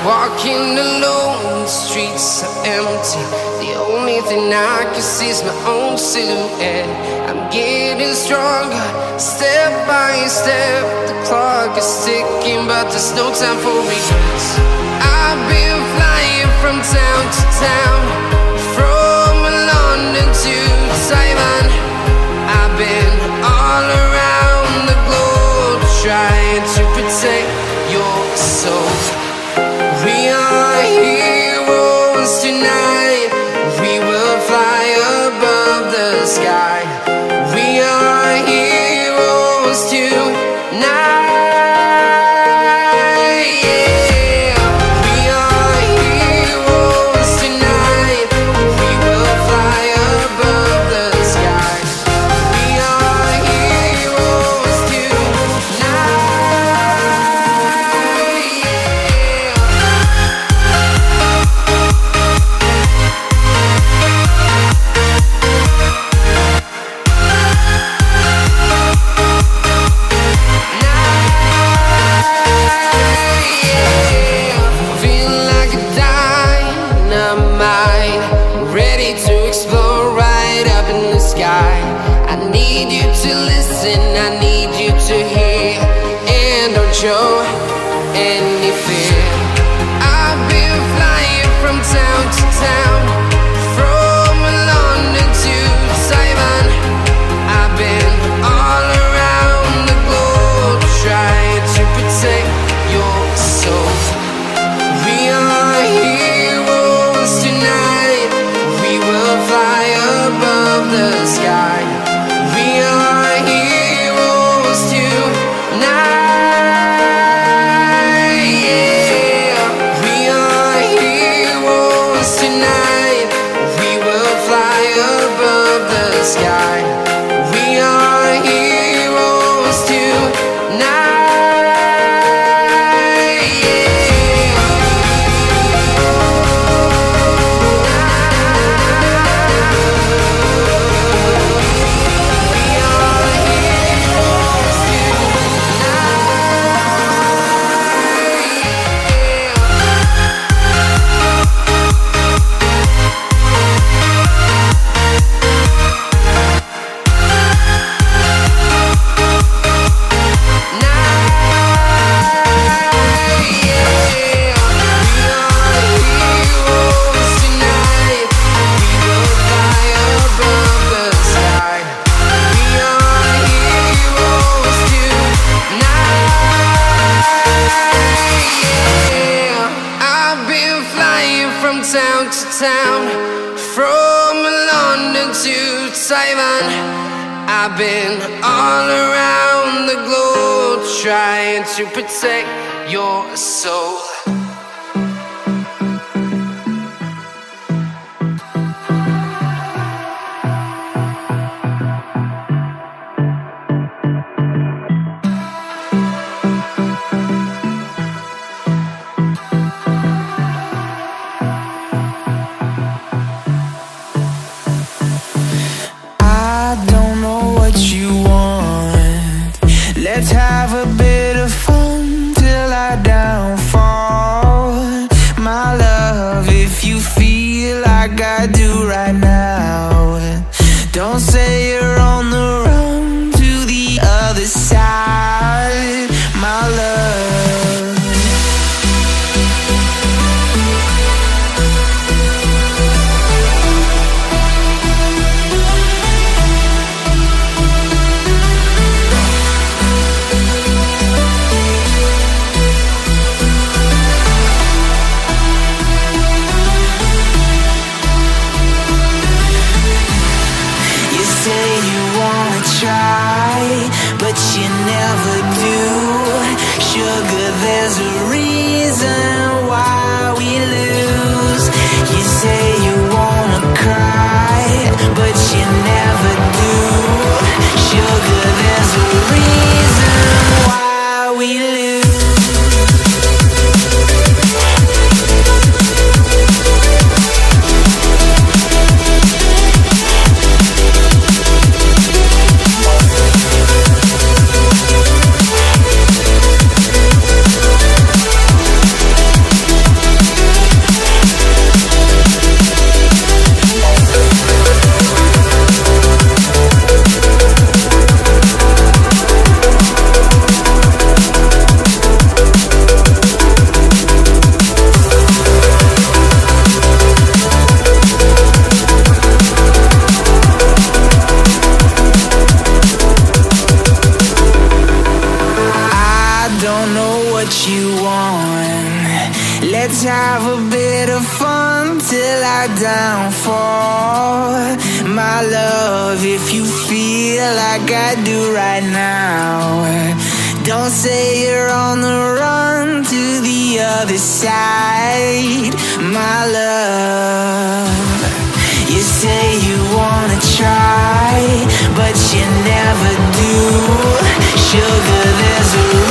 Walking alone, the streets are empty. The only thing I can see is my own silhouette. I'm getting stronger, step by step. The clock is ticking, but there's no time for regrets. I've been flying from town to town, from London to Taiwan. I've been all around the globe, trying to protect your soul. We are heroes tonight. We will fly above the sky. We are heroes tonight. Yeah. We are heroes tonight. We will fly above the sky. We are heroes tonight. I need you to listen, I need you to hear, and don't show any fear. I've been flying from town to town, from London to Taiwan. I've been all around the globe, trying to protect your soul. We are heroes tonight. We will fly above the sky. We are heroes tonight. Yeah. We are heroes tonight. We will fly above the sky. We are heroes tonight. Town to town, from London to Taiwan. I've been all around the globe, trying to protect your soul. Let's have a bit of fun till I downfall. My love, if you feel like I do right now, don't say you're on the run to the other side, my love. But you Let's have a bit of fun till I downfall. My love, if you feel like I do right now, don't say you're on the run to the other side, my love. You say you wanna try, but you never do. Sugar, there's a